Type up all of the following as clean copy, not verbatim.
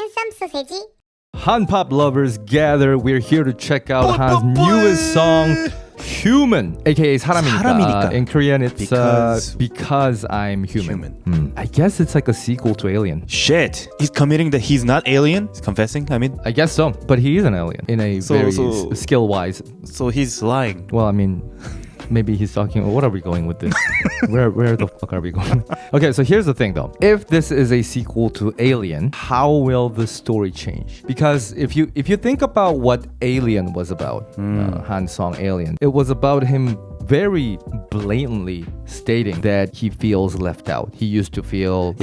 핸섬 소세지. Han pop lovers gather. We're here to check out Han's newest song, Human, aka 사람이니까. 사람이니까. In Korean, it's Because I'm human. I guess it's like a sequel to Alien. Shit. He's committing that he's not alien? He's confessing? I mean, I guess so, but he is an alien in a very skill-wise. so he's lying. Well, I mean, maybe he's talking. What are we going with this? where the fuck are we going? Okay, so here's the thing though. If this is a sequel to Alien, how will the story change? Because if you think about what Alien was about, Han's song Alien, it was about him very blatantly stating that he feels left out. He used to feel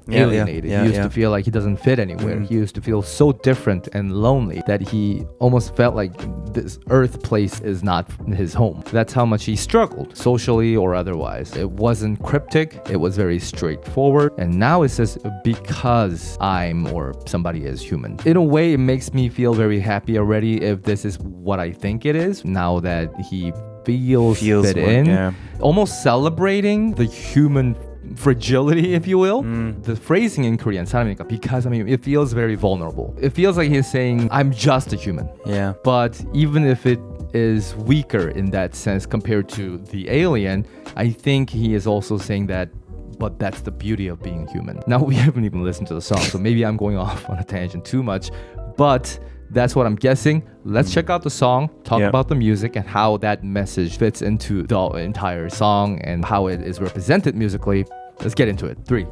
alienated. He used to feel like he doesn't fit anywhere. He used to feel so different and lonely that he almost felt like this earth place is not his home. That's how much he struggled, socially or otherwise. It wasn't cryptic, it was very straightforward. And now it says, because I'm or somebody is human. In a way, it makes me feel very happy already if this is what I think it is, now that he feels fit in. Almost celebrating the human fragility, if you will. The phrasing in Korean, 사람이니까, because it feels very vulnerable. It feels like he's saying, I'm just a human. Yeah. But even if it is weaker in that sense compared to the alien, I think he is also saying that, but that's the beauty of being human. Now, we haven't even listened to the song, so maybe I'm going off on a tangent too much, but that's what I'm guessing. Let's check out the song, talk about the music and how that message fits into the entire song and how it is represented musically. Let's get into it. 3,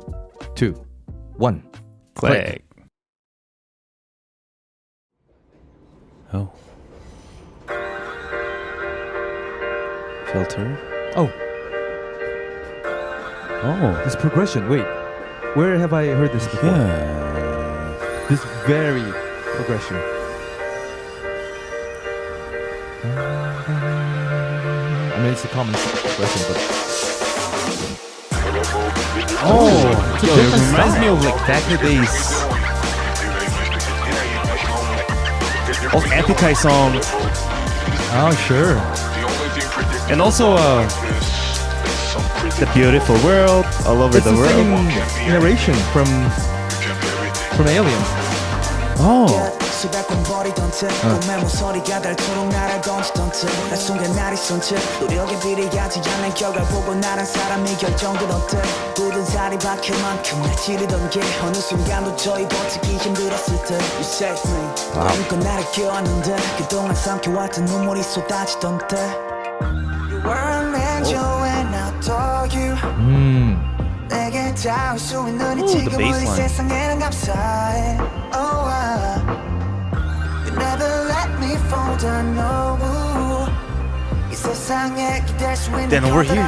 2, 1. Click. Oh. Filter. Oh, Oh. this progression. Wait, where have I heard this before? Yeah. This very progression. I mean, it's a common progression, but Yo, it reminds me of like back in the days of Epikai songs, oh sure. and also The Beautiful World, All Over It's the the same World. narration from Alien. Oh. 수백번 버리던 듯 꿈의 모서리가 닳도록 나를 건지던 듯날 순간 날이 쏜듯 노력에 비례하지 않는 결과를 보고 나란 사람이 결정들었 듯 굳은 살이 박힐 만큼 날 찌르던 게 어느 순간 도저히 버티기 힘들었을 듯 You saved me 마음껏 나를 껴안는데 그동안 삼켜왔던 눈물이 쏟아지던 듯 You were an angel and I adore you 내게 닿을 수 있는 이 지금 우리 세상에는 감사해 Oh You never let me fall down no 이 세상에 기댈 수 있는 Then over here.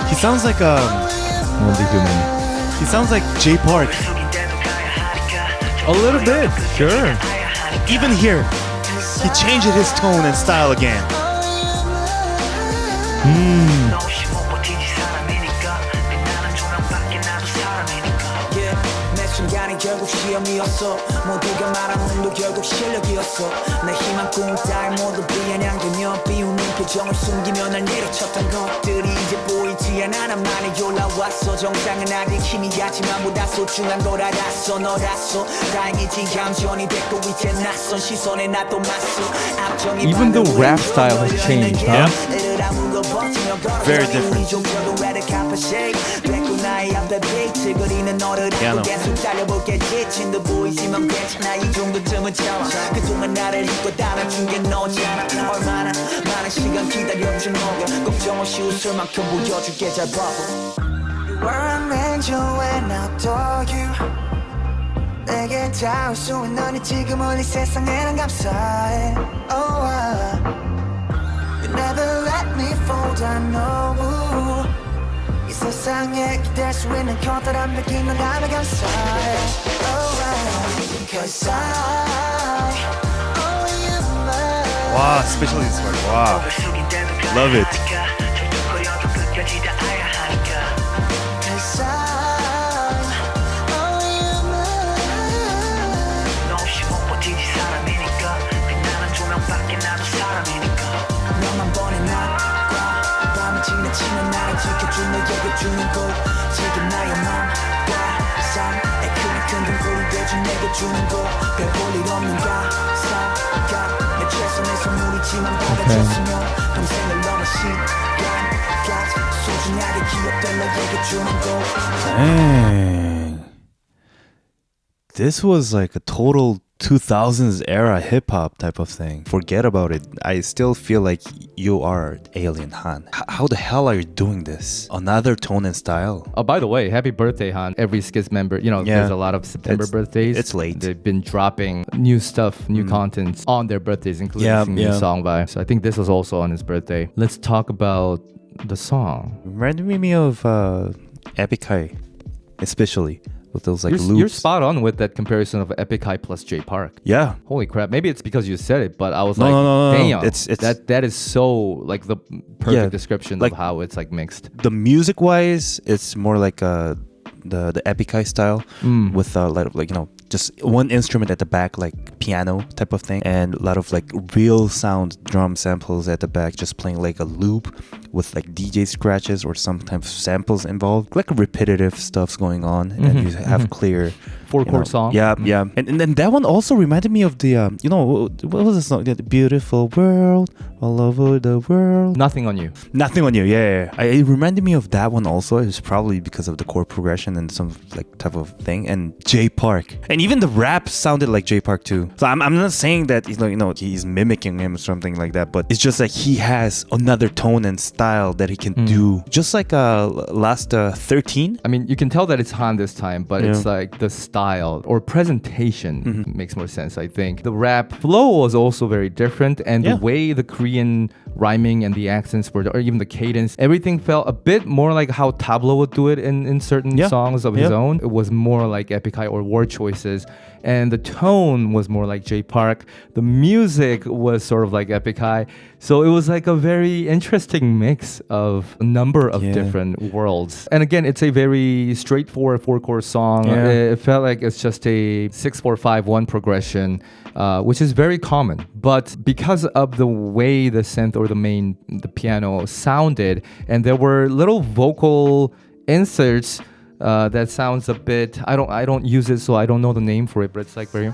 He sounds like Only human. he sounds like Jay Park. A little bit, sure. Even here, he changed his tone and style again. 순간이 결국 시험이었어 모두가 말한 눈도 결국 실력이었어 내 희망 꿈 따위 모두 비아냥대며 비웃는 표정을 숨기며 날 내려쳤던 것들이 이제 보이지 않아 나만이 올라왔어 정상은 아직 희미하지만 보다 소중한 걸 알았어 너라서 다행이지 감전이 됐고 이제 낯선 시선에 나도 맞서 Even the rap style has changed, huh? Very different. Piano. 달려볼게 지친도 보이지만 괜찮아 이 정도쯤은 참아 그동안 나를 잊고 따라준 게 너잖아 얼마나 많은 시간 기다려준 너가 걱정 없이 웃을 만큼 보여줄게 잘 봐봐 You were an angel and I adore you 내게 닿을 수 있는 이 지금을 이 세상에는 감사해 Oh You never let me fall down no 이 세상에 기댈 수 있는 커다란 느낌을 나는 감사해 Cause I only you man Wow, especially this part. Wow. Love it. Cause I only you man 너 없이 못 버티지 사람이니까 빛나는 조명밖에 나도 사람이니까 너만 보내 낮과 밤을 지나치면 나를 지켜준 너 여겨주는 곳 지금 나 얘기해주는 거별볼일 없는 가사가 내 최선의 선물이지만 받아줬으면 평생을 넘어 시간까지 소중하게 기억될 너에게 주는 거. Dang. This was like a total 2000s era hip hop type of thing. Forget about it. I still feel like you are Alien Han. How the hell are you doing this? Another tone and style. Oh, by the way, happy birthday, Han. Every Skiz member, Yeah. there's a lot of September birthdays. it's late. They've been dropping new stuff, new contents on their birthdays, including Yeah, some new yeah. song by. So I think this was also on his birthday. Let's talk about the song. Reminded me of Epic High, especially with those like You're loops. spot on with that comparison of Epic High plus Jay Park. Yeah. Holy crap. Maybe it's because you said it, but I was No, like, no, no, no. damn. It's- that is so like the perfect Yeah, description like- of how it's like mixed. The music wise, it's more like the Epic High style with a lot of like just one instrument at the back, like piano type of thing, and a lot of like real sound drum samples at the back, just playing like a loop with like DJ scratches or sometimes samples involved, like repetitive stuff's going on, and you have clear Four-chord song. Yeah, yeah, and then that one also reminded me of the what was the song? The Beautiful World all over the world. Nothing on you. Nothing on you, yeah. It reminded me of that one also. It was probably because of the chord progression and some like type of thing. And Jay Park, and even the rap sounded like Jay Park too. So I'm not saying that he's mimicking him or something like that, but it's just like he has another tone and style that he can do. Just like last 13. I mean, you can tell that it's Han this time, but it's like the style or presentation makes more sense, I think. The rap flow was also very different, and the way the Korean rhyming and the accents were, or even the cadence, everything felt a bit more like how Tablo would do it in certain songs of his own. It was more like Epic High or Word Choices, and the tone was more like Jay Park. The music was sort of like Epic High. So it was like a very interesting mix of a number of different worlds. And again, it's a very straightforward four-chord song. It felt like it's just a 6-4-5-1 progression, which is very common. But because of the way the synth or the piano sounded, and there were little vocal inserts that sounds a bit, I don't use it, so I don't know the name for it, but it's like very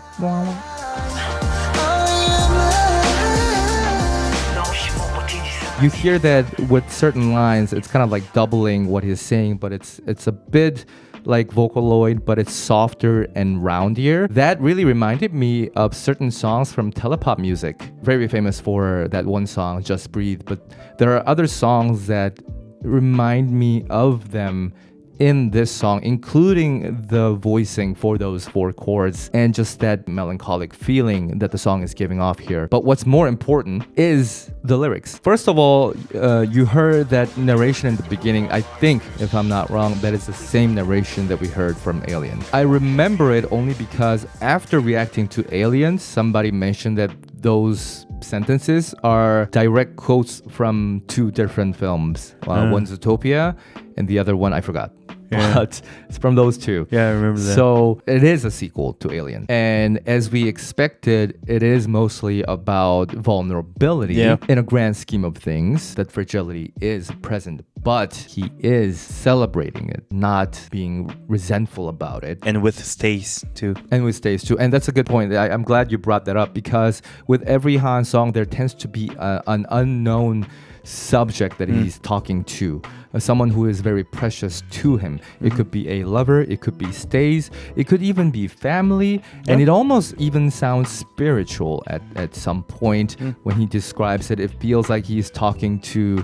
you hear that with certain lines, it's kind of like doubling what he's saying, but it's a bit like Vocaloid, but it's softer and roundier. That really reminded me of certain songs from Telepop Music, very famous for that one song, Just Breathe. But there are other songs that remind me of them in this song, including the voicing for those four chords and just that melancholic feeling that the song is giving off here. But what's more important is the lyrics. First of all, you heard that narration in the beginning. I think, if I'm not wrong, that is the same narration that we heard from Alien. I remember it only because after reacting to Alien, somebody mentioned that those sentences are direct quotes from two different films. One's Zootopia and the other one I forgot. But it's from those two. Yeah, I remember that. So it is a sequel to Alien. And as we expected, it is mostly about vulnerability in a grand scheme of things. That fragility is present, but he is celebrating it, not being resentful about it. And with Stace too. And with Stace too. And that's a good point. I'm glad you brought that up, because with every Han song, there tends to be an unknown subject that he's talking to, someone who is very precious to him. It could be a lover, it could be Stace, it could even be family, and it almost even sounds spiritual at some point when he describes it. It feels like he's talking to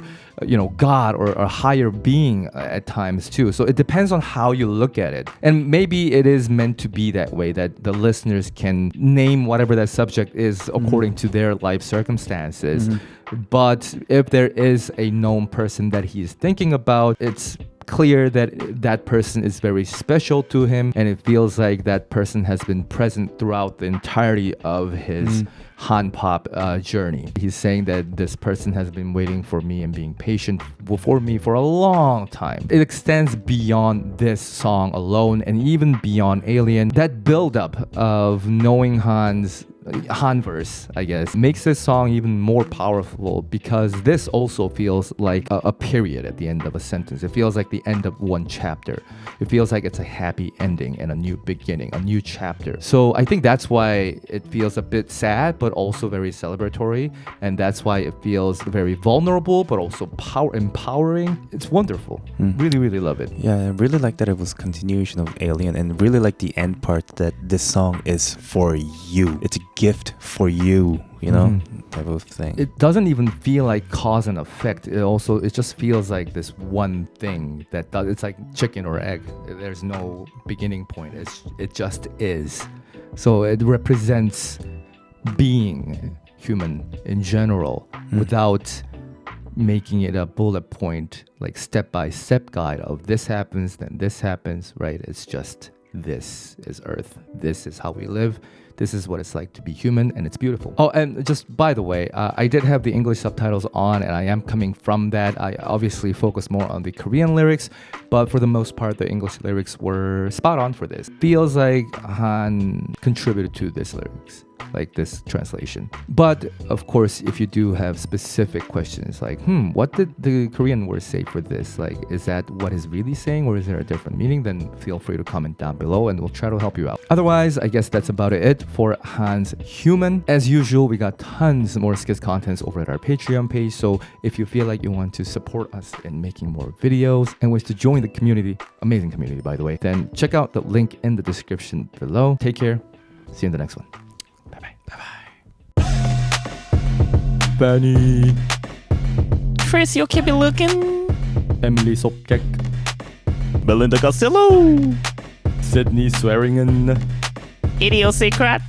God or a higher being at times too. So it depends on how you look at it. And maybe it is meant to be that way, that the listeners can name whatever that subject is according to their life circumstances. But if there is a known person that he is thinking about, it's clear that that person is very special to him, and it feels like that person has been present throughout the entirety of his Han Pop journey. He's saying that this person has been waiting for me and being patient for me for a long time. It extends beyond this song alone and even beyond Alien. That buildup of knowing Han's Han verse, I guess, makes this song even more powerful because this also feels like a period at the end of a sentence. It feels like the end of one chapter. It feels like it's a happy ending and a new beginning, a new chapter. So I think that's why it feels a bit sad, but also very celebratory. And that's why it feels very vulnerable, but also empowering. It's wonderful. Really, really love it. Yeah, I really like that it was continuation of Alien, and really like the end part that this song is for you. It's a gift for you, you know, type of thing. It doesn't even feel like cause and effect. It just feels like this one thing it's like chicken or egg. There's no beginning point. It just is. So it represents being human in general without making it a bullet point, like step-by-step guide of this happens, then this happens, right? It's just this is Earth. This is how we live. This is what it's like to be human, and it's beautiful. Oh, and just by the way, I did have the English subtitles on, and I am coming from that. I obviously focus more on the Korean lyrics, but for the most part, the English lyrics were spot on for this. Feels like Han contributed to this lyrics, like this translation. But of course, if you do have specific questions like, what did the Korean word say for this? Like, is that what he's really saying, or is there a different meaning? Then feel free to comment down below and we'll try to help you out. Otherwise, I guess that's about it for Han's Human. As usual, we got tons more Skits contents over at our Patreon page. So if you feel like you want to support us in making more videos and wish to join the community, amazing community by the way, then check out the link in the description below. Take care. See you in the next one. Fanny, Chris, you keep it looking. Emily Sopkek, Belinda Costello, Sydney Swearingen, Idiosyncrat,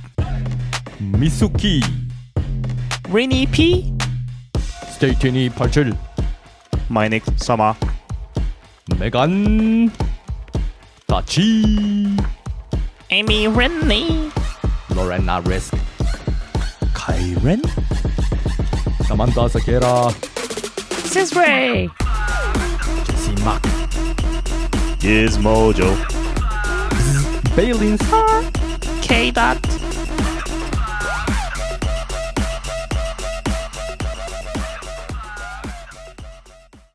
Misuki, Rini P, Statini Parchil, Minik Sama, Megan, Tachi, Amy Rennie, Lorena Risk, Kyren, Samantha Sakera, Sisray, Simak, Gizmojo, Bailin Star, K. Dot,